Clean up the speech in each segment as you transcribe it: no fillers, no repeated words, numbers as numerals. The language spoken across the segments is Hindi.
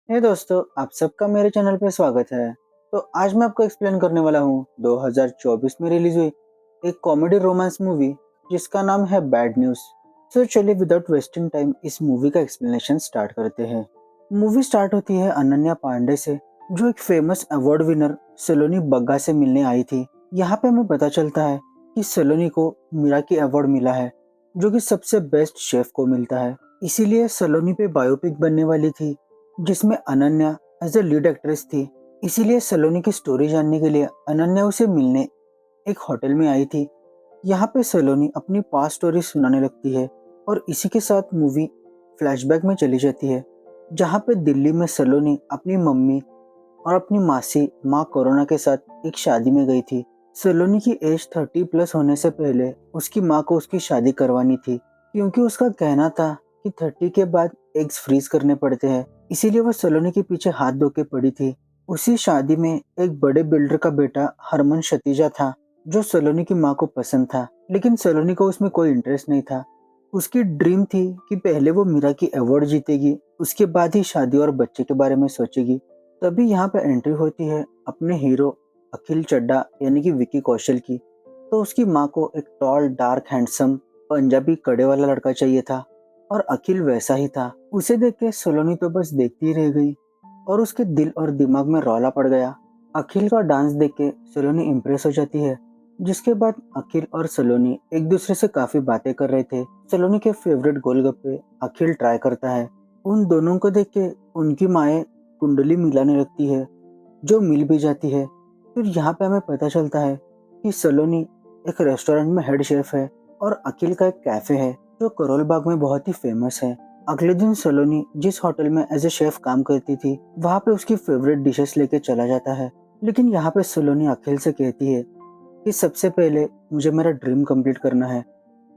हे दोस्तों, आप सबका मेरे चैनल पे स्वागत है। तो आज मैं आपको एक्सप्लेन करने वाला हूँ 2024 में रिलीज हुई एक कॉमेडी रोमांस मूवी जिसका नाम है बैड न्यूज़। तो चलिए विदाउट वेस्टिंग टाइम इस मूवी का एक्सप्लेनेशन स्टार्ट करते हैं। मूवी स्टार्ट होती है अनन्या पांडे से, जो एक फेमस अवार्ड विनर सलोनी बग्गा से मिलने आई थी। यहाँ पे हमें पता चलता है कि सलोनी को मिराकी अवार्ड मिला है, जो कि सबसे बेस्ट शेफ को मिलता है। इसीलिए सलोनी पे बायोपिक बनने वाली थी जिसमें Ananya as a lead actress थी। इसीलिए सलोनी की स्टोरी जानने के लिए अनन्या उसे मिलने एक होटल में आई थी। यहाँ पे सलोनी अपनी पास्ट स्टोरी सुनाने लगती है और इसी के साथ मूवी फ्लैशबैक में चली जाती है, जहाँ पे दिल्ली में सलोनी अपनी मम्मी और अपनी मासी माँ कोरोना के साथ एक शादी में गई थी। सलोनी की एज 30+ होने से पहले उसकी माँ को उसकी शादी करवानी थी, क्योंकि उसका कहना था कि 30 के बाद एग्स फ्रीज करने पड़ते हैं। इसीलिए वह सलोनी के पीछे हाथ धो के पड़ी थी। उसी शादी में एक बड़े बिल्डर का बेटा हरमन शतीजा था, जो सलोनी की माँ को पसंद था, लेकिन सलोनी को उसमें कोई इंटरेस्ट नहीं था। उसकी ड्रीम थी कि पहले वो मीरा की अवार्ड जीतेगी, उसके बाद ही शादी और बच्चे के बारे में सोचेगी। तभी यहाँ पे एंट्री होती है अपने हीरो अखिल चड्ढा यानी कि विकी कौशल की। तो उसकी माँ को एक टॉल डार्क हैंडसम पंजाबी कड़े वाला लड़का चाहिए था, और अखिल वैसा ही था। उसे देख के सलोनी तो बस देखती ही रह गई और उसके दिल और दिमाग में रौला पड़ गया। अखिल का डांस देख के सलोनी इम्प्रेस हो जाती है, जिसके बाद अखिल और सलोनी एक दूसरे से काफी बातें कर रहे थे। सलोनी के फेवरेट गोलगप्पे अखिल ट्राई करता है। उन दोनों को देख के उनकी माएँ कुंडली मिलाने लगती है, जो मिल भी जाती है। फिर यहाँ पे हमें पता चलता है कि सलोनी एक रेस्टोरेंट में हेड शेफ है और अखिल का एक कैफे है जो करोल बाग में बहुत ही फेमस है। अगले दिन सलोनी जिस होटल में एज ए शेफ काम करती थी, वहाँ पे उसकी फेवरेट डिशेस लेके चला जाता है। लेकिन यहाँ पे सलोनी अखिल से कहती है कि सबसे पहले मुझे मेरा ड्रीम कंप्लीट करना है,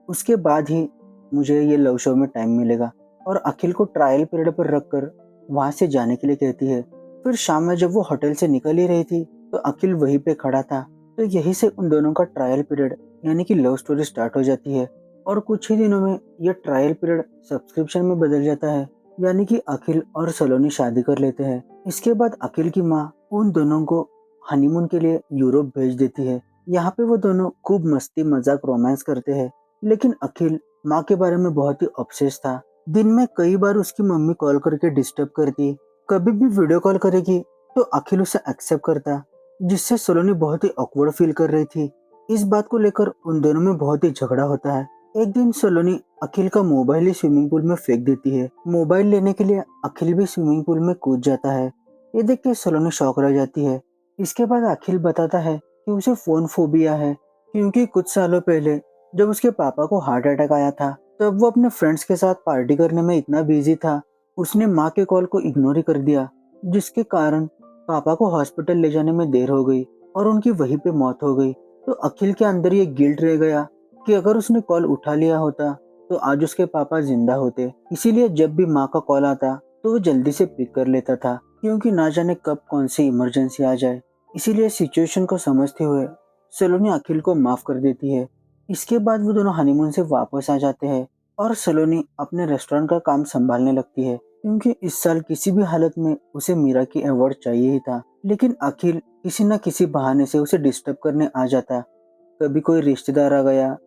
उसके बाद ही मुझे ये लव शो में टाइम मिलेगा, और अखिल को ट्रायल पीरियड पर रखकर वहां से जाने के लिए कहती है। फिर शाम में जब वो होटल से निकल ही रही थी, तो अखिल वहीं पे खड़ा था। तो यहीं से उन दोनों का ट्रायल पीरियड यानी कि लव स्टोरी स्टार्ट हो जाती है, और कुछ ही दिनों में ये ट्रायल पीरियड सब्सक्रिप्शन में बदल जाता है, यानी कि अखिल और सलोनी शादी कर लेते हैं। इसके बाद अखिल की माँ उन दोनों को हनीमून के लिए यूरोप भेज देती है। यहाँ पे वो दोनों खूब मस्ती मजाक रोमांस करते हैं, लेकिन अखिल माँ के बारे में बहुत ही ऑब्सेस था। दिन में कई बार उसकी मम्मी कॉल करके डिस्टर्ब करती, कभी भी वीडियो कॉल करेगी तो अखिल उसे एक्सेप्ट करता, जिससे सलोनी बहुत ही ऑकवर्ड फील कर रही थी। इस बात को लेकर उन दोनों में बहुत ही झगड़ा होता है। एक दिन सलोनी अखिल का मोबाइल ही स्विमिंग पूल में फेंक देती है। मोबाइल लेने के लिए अखिल भी स्विमिंग पूल में कूद जाता है। ये देख के सलोनी शॉक रह जाती है। इसके बाद अखिल बताता है कि उसे फोन फोबिया है, क्योंकि कुछ सालों पहले जब उसके पापा को हार्ट अटैक आया था, तब वो अपने फ्रेंड्स के साथ पार्टी करने में इतना बिजी था, उसने माँ के कॉल को इग्नोर ही कर दिया, जिसके कारण पापा को हॉस्पिटल ले जाने में देर हो गई और उनकी वहीं पे मौत हो गई। तो अखिल के अंदर ये गिल्ट रह गया कि अगर उसने कॉल उठा लिया होता तो आज उसके पापा जिंदा होते। इसीलिए जब भी माँ का कॉल आता तो वो जल्दी से पिक कर लेता था, क्योंकि ना जाने कब कौन सी इमरजेंसी आ जाए। इसीलिए सिचुएशन को समझते हुए सलोनी अखिल को माफ कर देती है। इसके बाद वो दोनों हनीमून से वापस आ जाते हैं और सलोनी अपने रेस्टोरेंट का काम संभालने लगती है, क्योंकि इस साल किसी भी हालत में उसे मीरा की अवार्ड चाहिए ही था। लेकिन अखिल किसी न किसी बहाने से उसे डिस्टर्ब करने आ जाता। कभी कोई रिश्तेदार आ गया,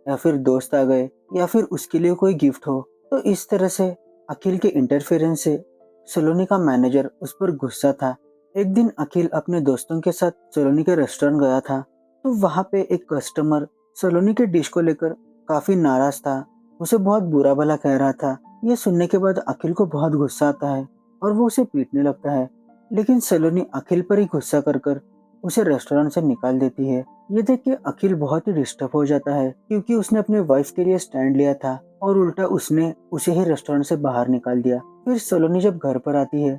या फिर दोस्त आ गए, या फिर उसके लिए कोई गिफ्ट हो। तो इस तरह से अखिल के इंटरफेरेंस से सलोनी का मैनेजर उस पर गुस्सा था। एक दिन अखिल अपने दोस्तों के साथ सलोनी के रेस्टोरेंट गया था, तो वहाँ पे एक कस्टमर सलोनी के डिश को लेकर काफी नाराज था, उसे बहुत बुरा भला कह रहा था। ये सुनने के बाद अखिल को बहुत गुस्सा आता है और वो उसे पीटने लगता है, लेकिन सलोनी अखिल पर ही गुस्सा कर उसे रेस्टोरेंट से निकाल देती है। ये देख के अखिल बहुत ही डिस्टर्ब हो जाता है, क्योंकि उसने अपने वाइफ के लिए स्टैंड लिया था और उल्टा उसने उसे ही रेस्टोरेंट से बाहर निकाल दिया। फिर सलोनी जब घर पर आती है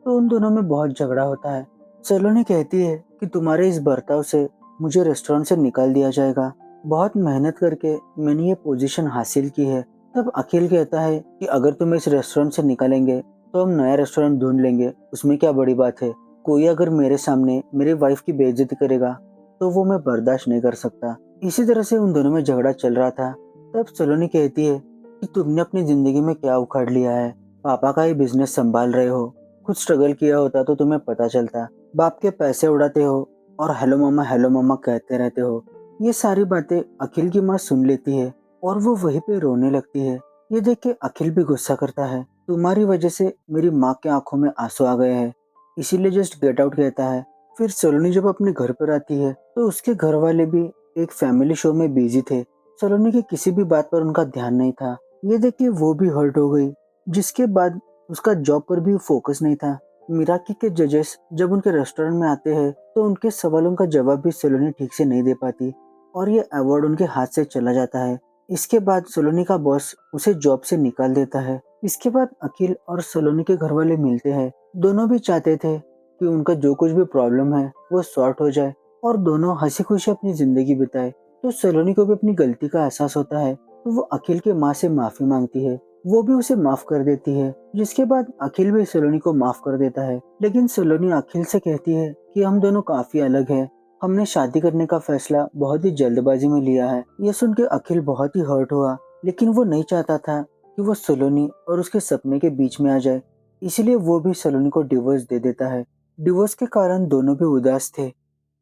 तो उन दोनों में बहुत झगड़ा होता है। सलोनी कहती है कि तुम्हारे इस बर्ताव से मुझे रेस्टोरेंट से निकाल दिया जाएगा, बहुत मेहनत करके मैंने ये पोजीशन हासिल की है। तब अखिल कहता है कि अगर तुम इस रेस्टोरेंट से निकालेंगे तो हम नया रेस्टोरेंट ढूंढ लेंगे, उसमें क्या बड़ी बात है। कोई अगर मेरे सामने मेरी वाइफ की बेइज्जती करेगा तो वो मैं बर्दाश्त नहीं कर सकता। इसी तरह से उन दोनों में झगड़ा चल रहा था। तब सलोनी कहती है कि तुमने अपनी जिंदगी में क्या उखाड़ लिया है, पापा का ही बिजनेस संभाल रहे हो, खुद स्ट्रगल किया होता तो तुम्हें पता चलता। बाप के पैसे उड़ाते हो और हेलो मामा कहते रहते हो। ये सारी बातें अखिल की माँ सुन लेती है और वो वहीं पे रोने लगती है। ये देख के अखिल भी गुस्सा करता है, तुम्हारी वजह से मेरी माँ के आंखों में आंसू आ गए हैं, इसीलिए जस्ट गेट आउट कहता है। फिर सलोनी जब अपने घर पर आती है तो उसके घर वाले भी एक फैमिली शो में बिजी थे। सलोनी की किसी भी बात पर उनका ध्यान नहीं था। ये देख के वो भी हर्ट हो गई। जिसके बाद उसका जॉब पर भी फोकस नहीं था। मिराकी के जजेस जब उनके रेस्टोरेंट में आते हैं तो उनके सवालों का जवाब भी सलोनी ठीक से नहीं दे पाती और ये अवार्ड उनके हाथ से चला जाता है। इसके बाद सलोनी का बॉस उसे जॉब से निकाल देता है। इसके बाद अखिल और सलोनी के घर वाले मिलते हैं। दोनों भी चाहते थे कि उनका जो कुछ भी प्रॉब्लम है वो सॉर्ट हो जाए और दोनों हंसी खुशी अपनी जिंदगी बिताए। तो सलोनी को भी अपनी गलती का एहसास होता है तो वो अखिल के माँ से माफी मांगती है। वो भी उसे माफ कर देती है, जिसके बाद अखिल भी सलोनी को माफ कर देता है। लेकिन सलोनी अखिल से कहती है कि हम दोनों काफी अलग हैं। हमने शादी करने का फैसला बहुत ही जल्दबाजी में लिया है। ये सुन के अखिल बहुत ही हर्ट हुआ, लेकिन वो नहीं चाहता था कि वो सलोनी और उसके सपने के बीच में आ जाए। इसीलिए वो भी सलोनी को डिवोर्स दे देता है। डिवोर्स के कारण दोनों भी उदास थे,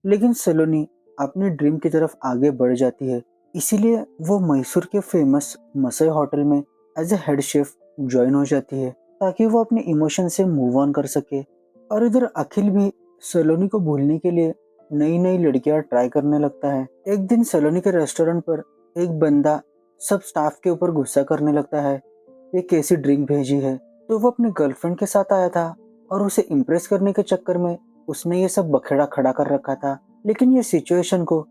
लेकिन सलोनी अपने ड्रीम की तरफ आगे बढ़ जाती है। इसीलिए वो मैसूर के फेमस मसई होटल में as a head chef join हो जाती है, ताकि वो अपने इमोशन से मूव ऑन कर सके। और इधर अखिल भी सलोनी को भूलने के लिए नई नई लड़कियां ट्राई करने लगता है। एक दिन सलोनी के रेस्टोरेंट पर एक बंदा सब स्टाफ के ऊपर गुस्सा करने लगता है, ये कैसी ड्रिंक भेजी है। तो वो अपनी गर्लफ्रेंड के साथ आया था और उसे इम्प्रेस करने के चक्कर में उसने ये सब बखेड़ा खड़ा कर रखा था। लेकिन ये सिचुएशन को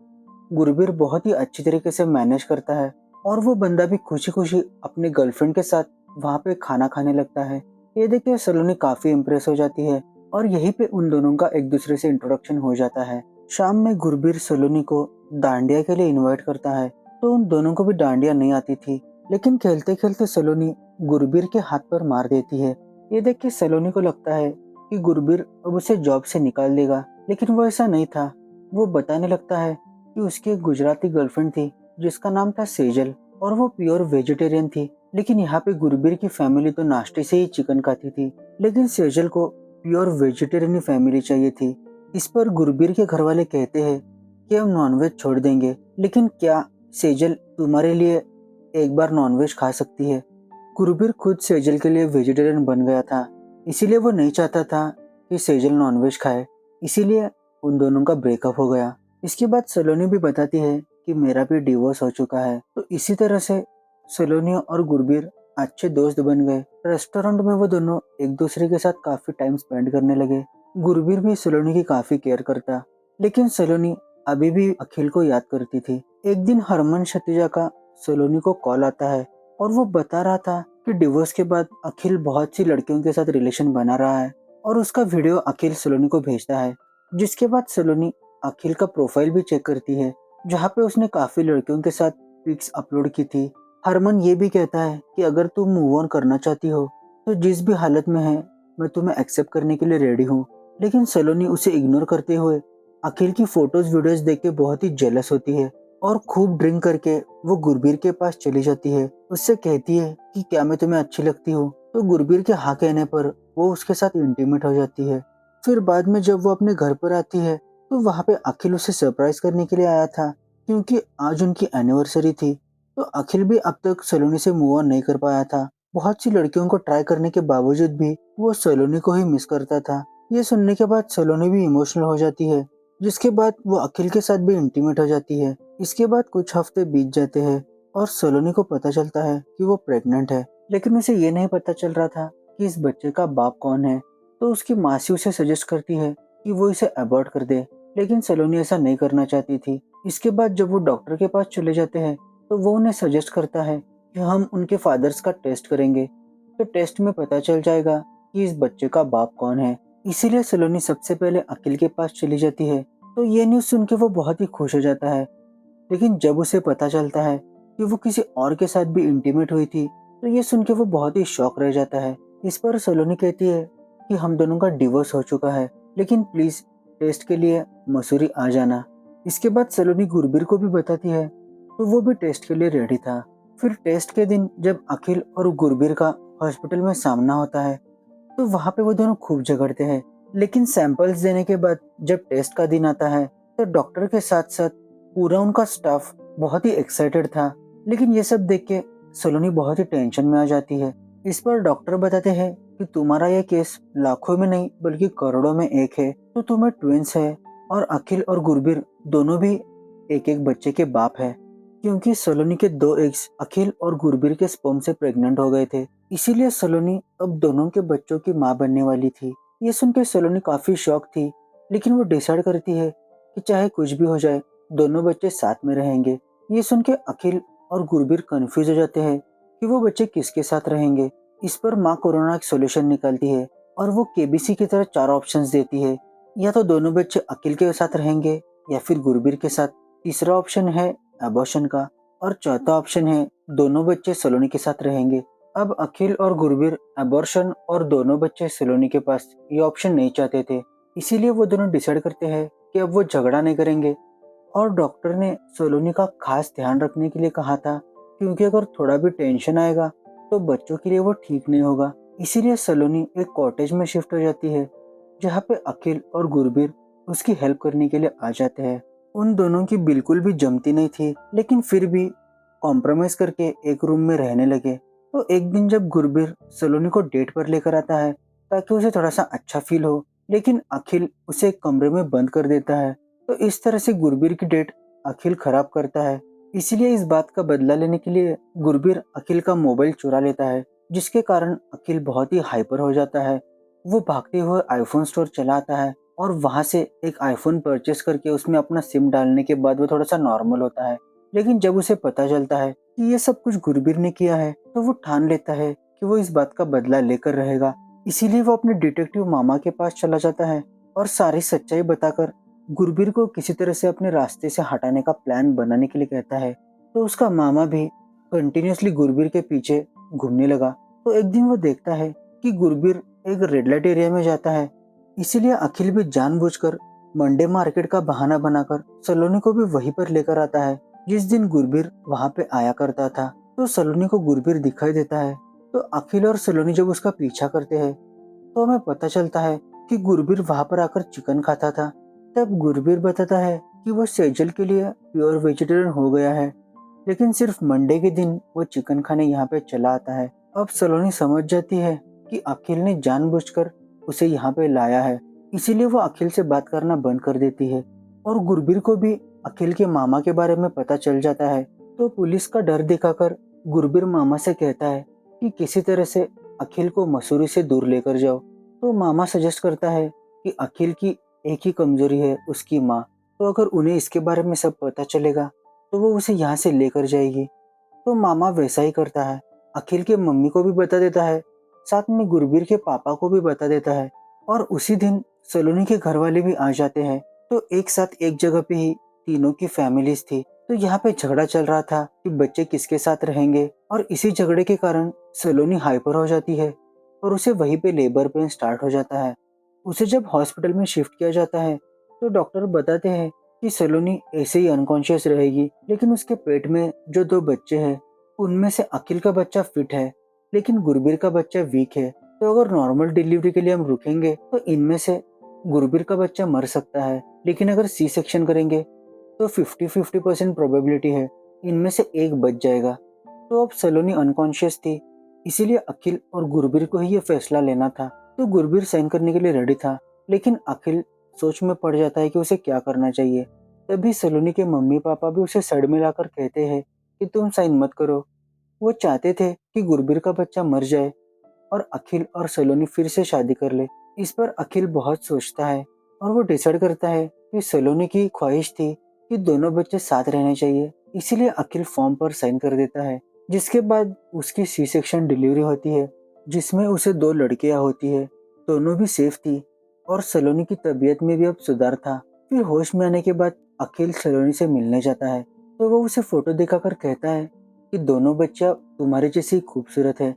गुरबीर बहुत ही अच्छी तरीके से मैनेज करता है और वो बंदा भी खुशी खुशी अपने गर्लफ्रेंड के साथ वहाँ पे खाना खाने लगता है। ये देख के सलोनी काफी इम्प्रेस हो जाती है और यहीं पे उन दोनों का एक दूसरे से इंट्रोडक्शन हो जाता है। शाम में गुरबीर सलोनी को डांडिया के लिए इनवाइट करता है। तो उन दोनों को भी डांडिया नहीं आती थी, लेकिन खेलते खेलते सलोनी गुरबीर के हाथ पर मार देती है। ये देख के सलोनी को लगता है कि गुरबीर अब उसे जॉब से निकाल देगा, लेकिन वो ऐसा नहीं था। वो बताने लगता है कि उसकी एक गुजराती गर्लफ्रेंड थी जिसका नाम था सेजल और वो प्योर वेजिटेरियन थी। लेकिन यहाँ पे गुरबीर की फैमिली तो नाश्ते से ही चिकन खाती थी, लेकिन सेजल को प्योर वेजिटेरियन फैमिली चाहिए थी। इस पर गुरबीर के घर वाले कहते हैं कि हम नॉनवेज छोड़ देंगे, लेकिन क्या सेजल तुम्हारे लिए एक बार नॉनवेज खा सकती है। गुरबीर खुद सेजल के लिए वेजिटेरियन बन गया था, इसीलिए वो नहीं चाहता था कि सेजल नॉनवेज खाए। इसीलिए उन दोनों का ब्रेकअप हो गया। इसके बाद सलोनी भी बताती है कि मेरा भी डिवोर्स हो चुका है। तो इसी तरह से सलोनी और गुरबीर अच्छे दोस्त बन गए। रेस्टोरेंट में वो दोनों एक दूसरे के साथ काफी टाइम स्पेंड करने लगे। गुरबीर भी सलोनी की काफी केयर करता, लेकिन सलोनी अभी भी अखिल को याद करती थी। एक दिन हरमन शतीजा का सलोनी को कॉल आता है और वो बता रहा था कि डिवोर्स के बाद अखिल बहुत सी लड़कियों के साथ रिलेशन बना रहा है और उसका वीडियो अखिल सलोनी को भेजता है। जिसके बाद सलोनी अखिल का प्रोफाइल भी चेक करती है, जहाँ पे उसने काफी लड़कियों के साथ पिक्स अपलोड की थी। हरमन ये भी कहता है कि अगर तुम मूव ऑन करना चाहती हो तो जिस भी हालत में है मैं तुम्हें एक्सेप्ट करने के लिए रेडी हूँ। लेकिन सलोनी उसे इग्नोर करते हुए अखिल की फोटोज वीडियोस देख के बहुत ही जेलस होती है और खूब ड्रिंक करके वो गुरबीर के पास चली जाती है। उससे कहती है कि क्या मैं तुम्हें अच्छी लगती हूँ। तो गुरबीर के हाँ कहने पर वो उसके साथ इंटीमेट हो जाती है। फिर बाद में जब वो अपने घर पर आती है तो वहाँ पे अखिल उसे सरप्राइज करने के लिए आया था, क्योंकि आज उनकी एनिवर्सरी थी। तो अखिल भी अब तक सलोनी से मूव ऑन नहीं कर पाया था। बहुत सी लड़कियों को ट्राई करने के बावजूद भी वो सलोनी को ही मिस करता था। ये सुनने के बाद सलोनी भी इमोशनल हो जाती है, जिसके बाद वो अखिल के साथ भी इंटीमेट हो जाती है। इसके बाद कुछ हफ्ते बीत जाते हैं और सलोनी को पता चलता है कि वो प्रेग्नेंट है, लेकिन उसे ये नहीं पता चल रहा था कि इस बच्चे का बाप कौन है। तो उसकी मासी उसे सजेस्ट करती है कि वो इसे अबॉर्ट कर दे, लेकिन सलोनी ऐसा नहीं करना चाहती थी। इसके बाद जब वो डॉक्टर के पास चले जाते हैं तो वो उन्हें सजेस्ट करता है कि हम उनके फादर्स का टेस्ट करेंगे, तो टेस्ट में पता चल जाएगा कि इस बच्चे का बाप कौन है। इसीलिए सलोनी सबसे पहले अखिल के पास चली जाती है। तो ये न्यूज़ सुन के वो बहुत ही खुश हो जाता है, लेकिन जब उसे पता चलता है कि वो किसी और के साथ भी इंटीमेट हुई थी तो ये सुन के वो बहुत ही शॉक रह जाता है। इस पर सलोनी कहती है कि हम दोनों का डिवोर्स हो चुका है, लेकिन प्लीज टेस्ट के लिए मसूरी आ जाना। इसके बाद सलोनी गुरबीर को भी बताती है, तो वो भी टेस्ट के लिए रेडी था। फिर टेस्ट के दिन जब अखिल और गुरबीर का हॉस्पिटल में सामना होता है तो वहाँ पे वो दोनों खूब झगड़ते हैं। लेकिन सैंपल्स देने के बाद जब टेस्ट का दिन आता है तो डॉक्टर के साथ साथ पूरा उनका स्टाफ बहुत ही एक्साइटेड था। लेकिन ये सब देख के सलोनी बहुत ही टेंशन में आ जाती है। इस पर डॉक्टर बताते हैं कि तुम्हारा ये केस लाखों में नहीं बल्कि करोड़ों में एक है। तो तुम्हें ट्विंस है और अखिल और गुरबीर दोनों भी एक एक बच्चे के बाप है, क्योंकि सलोनी के दो एग्स अखिल और गुरबीर के स्पर्म से प्रेग्नेंट हो गए थे। इसीलिए सलोनी अब दोनों के बच्चों की माँ बनने वाली थी। ये सुन के सलोनी काफी शॉक थी, लेकिन वो डिसाइड करती है कि चाहे कुछ भी हो जाए दोनों बच्चे साथ में रहेंगे। ये सुन के अखिल और गुरबीर कंफ्यूज हो जाते हैं कि वो बच्चे किसके साथ रहेंगे। इस पर माँ कोरोना एक सोल्यूशन निकालती है और वो केबीसी की तरह चार ऑप्शंस देती है। या तो दोनों बच्चे अखिल के साथ रहेंगे या फिर गुरबीर के साथ। तीसरा ऑप्शन है अबॉर्शन का और चौथा ऑप्शन है दोनों बच्चे सलोनी के साथ रहेंगे। अब अखिल और गुरबीर अबॉर्शन और दोनों बच्चे सलोनी के पास ये ऑप्शन नहीं चाहते थे। इसीलिए वो दोनों डिसाइड करते हैं कि अब वो झगड़ा नहीं करेंगे। और डॉक्टर ने सलोनी का खास ध्यान रखने के लिए कहा था, क्योंकि अगर थोड़ा भी टेंशन आएगा तो बच्चों के लिए वो ठीक नहीं होगा। इसीलिए सलोनी एक कॉटेज में शिफ्ट हो जाती है जहाँ पे अखिल और गुरबीर उसकी हेल्प करने के लिए आ जाते हैं। उन दोनों की बिल्कुल भी जमती नहीं थी, लेकिन फिर भी कॉम्प्रोमाइज करके एक रूम में रहने लगे। तो एक दिन जब गुरबीर सलोनी को डेट पर लेकर आता है ताकि उसे थोड़ा सा अच्छा फील हो, लेकिन अखिल उसे एक कमरे में बंद कर देता है। तो इस तरह से गुरबीर की डेट अखिल खराब करता है। इसीलिए इस बात का बदला लेने के लिए गुरबीर अखिल का मोबाइल चुरा लेता है, जिसके कारण अखिल बहुत ही हाइपर हो जाता है। वो भागते हुए आईफोन स्टोर चला आता है और वहां से एक आईफोन परचेस करके उसमें अपना सिम डालने के बाद वो थोड़ा सा नॉर्मल होता है। लेकिन जब उसे पता चलता है कि ये सब कुछ गुरबीर ने किया है तो वो ठान लेता है कि वो इस बात का बदला लेकर रहेगा। इसीलिए वो अपने डिटेक्टिव मामा के पास चला जाता है और सारी सच्चाई बताकर गुरबीर को किसी तरह से अपने रास्ते से हटाने का प्लान बनाने के लिए कहता है। तो उसका मामा भी कंटिन्यूअसली गुरबीर के पीछे घूमने लगा। तो एक दिन वो देखता है कि गुरबीर एक रेड लाइट एरिया में जाता है। इसीलिए अखिल भी जानबूझकर मंडे मार्केट का बहाना बनाकर सलोनी को भी वहीं पर लेकर आता है जिस दिन गुरबीर वहां पे आया करता था। तो सलोनी को गुरबीर दिखाई देता है। तो अखिल और सलोनी जब उसका पीछा करते हैं तो हमें पता चलता है कि गुरबीर वहां पर आकर चिकन खाता था। तब गुरबीर बताता है कि वो सेजल के लिए प्योर वेजिटेरियन हो गया है, लेकिन सिर्फ मंडे के दिन वो चिकन खाने यहाँ पे चला आता है। अब सलोनी समझ जाती है कि अखिल ने जानबूझकर उसे यहाँ पे लाया है। इसीलिए वो अखिल से बात करना बंद कर देती है और गुरबीर को भी अखिल के मामा के बारे में पता चल जाता है। तो पुलिस का डर दिखाकर गुरबीर मामा से कहता है कि किसी तरह से अखिल को मसूरी से दूर लेकर जाओ। तो मामा सजेस्ट करता है कि अखिल की एक ही कमजोरी है, उसकी माँ। तो अगर उन्हें इसके बारे में सब पता चलेगा तो वो उसे यहाँ से लेकर जाएगी। तो मामा वैसा ही करता है, अखिल के मम्मी को भी बता देता है, साथ में गुरबीर के पापा को भी बता देता है। और उसी दिन सलोनी के घर वाले भी आ जाते हैं। तो एक साथ एक जगह पे ही तीनों की फैमिलीज थी। तो यहाँ पे झगड़ा चल रहा था कि बच्चे किसके साथ रहेंगे, और इसी झगड़े के कारण सलोनी हाइपर हो जाती है और उसे वहीं पे लेबर पेन स्टार्ट हो जाता है। उसे जब हॉस्पिटल में शिफ्ट किया जाता है तो डॉक्टर बताते हैं कि सलोनी ऐसे ही अनकॉन्शियस रहेगी, लेकिन उसके पेट में जो दो बच्चे हैं उनमें से अखिल का बच्चा फिट है लेकिन गुरबीर का बच्चा वीक है। तो अगर नॉर्मल डिलीवरी के लिए हम रुकेंगे तो इनमें से गुरबीर का बच्चा मर सकता है, लेकिन अगर सी सेक्शन करेंगे तो 50-50% प्रोबेबिलिटी है इनमें से एक बच जाएगा। तो अब सलोनी अनकॉन्शियस थी, इसीलिए अखिल और गुरबीर को ही ये फैसला लेना था। तो गुरबीर साइन करने के लिए रेडी था, लेकिन अखिल सोच में पड़ जाता है कि उसे क्या करना चाहिए। तभी सलोनी के मम्मी पापा भी उसे सड़ में लाकर कहते हैं कि तुम साइन मत करो। वो चाहते थे कि गुरबीर का बच्चा मर जाए और अखिल और सलोनी फिर से शादी कर ले। इस पर अखिल बहुत सोचता है और वो डिसाइड करता है कि सलोनी की ख्वाहिश थी कि दोनों बच्चे साथ रहने चाहिए। इसीलिए अखिल फॉर्म पर साइन कर देता है, जिसके बाद उसकी सी सेक्शन डिलीवरी होती है जिसमें उसे दो लड़कियां होती है। दोनों भी सेफ थी और सलोनी की तबीयत में भी अब सुधार था। फिर होश में आने के बाद अखिल सलोनी से मिलने जाता है तो वो उसे फोटो दिखाकर कहता है कि दोनों बच्चा तुम्हारे जैसी खूबसूरत है,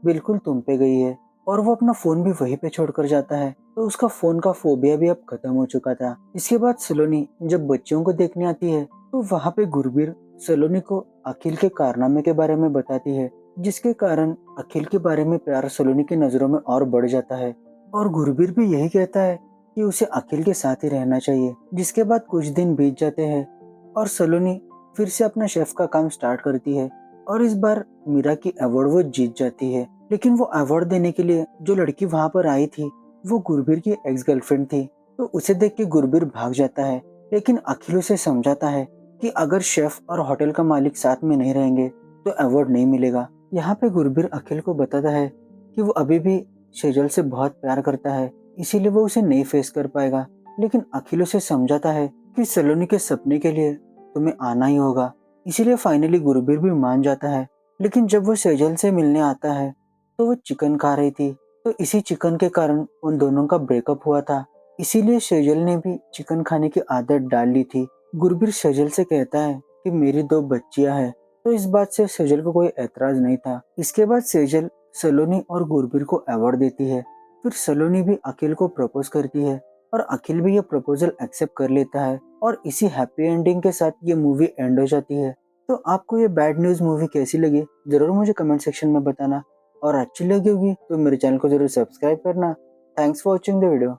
बिल्कुल तुम पे गई है। और वो अपना फोन भी वहीं पे छोड़कर जाता है। तो उसका फोन का फोबिया भी अब खत्म हो चुका था। इसके बाद सलोनी जब बच्चों को देखने आती है तो वहां पे गुरबीर सलोनी को अखिल के कारनामे के बारे में बताती है जिसके कारण अखिल के बारे में प्यार सलोनी की नजरों में और बढ़ जाता है और गुरबीर भी यही कहता है कि उसे अखिल के साथ ही रहना चाहिए। जिसके बाद कुछ दिन बीत जाते हैं और सलोनी फिर से अपना शेफ का काम स्टार्ट करती है और इस बार मीरा की अवार्ड वो जीत जाती है। लेकिन वो अवार्ड देने के लिए जो लड़की वहां पर आई थी वो गुरबीर की एक्स गर्लफ्रेंड थी। तो उसे देख के गुरबीर भाग जाता है, लेकिन अखिल उसे समझाता है कि अगर शेफ और होटल का मालिक साथ में नहीं रहेंगे तो अवार्ड नहीं मिलेगा। यहाँ पे गुरबीर अखिल को बताता है कि वो अभी भी सेजल से बहुत प्यार करता है, इसीलिए वो उसे नहीं फेस कर पाएगा। लेकिन अखिल उसे समझाता है कि सलोनी के सपने के लिए तुम्हें आना ही होगा। इसीलिए फाइनली गुरबीर भी मान जाता है। लेकिन जब वो सेजल से मिलने आता है तो वो चिकन खा रही थी, तो इसी चिकन के कारण उन दोनों का ब्रेकअप हुआ था। इसीलिए सेजल ने भी चिकन खाने की आदत डाल ली थी। गुरबीर सेजल से कहता है कि मेरी 2 बच्चियां हैं, तो इस बात से सेजल को कोई एतराज नहीं था। इसके बाद सेजल सलोनी और गुरबीर को अवार्ड देती है। फिर सलोनी भी अखिल को प्रपोज करती है और अखिल भी ये प्रपोजल एक्सेप्ट कर लेता है और इसी हैप्पी एंडिंग के साथ ये मूवी एंड हो जाती है। तो आपको ये बैड न्यूज़ मूवी कैसी लगी जरूर मुझे कमेंट सेक्शन में बताना, और अच्छी लगी होगी तो मेरे चैनल को जरूर सब्सक्राइब करना। Thanks for watching the video.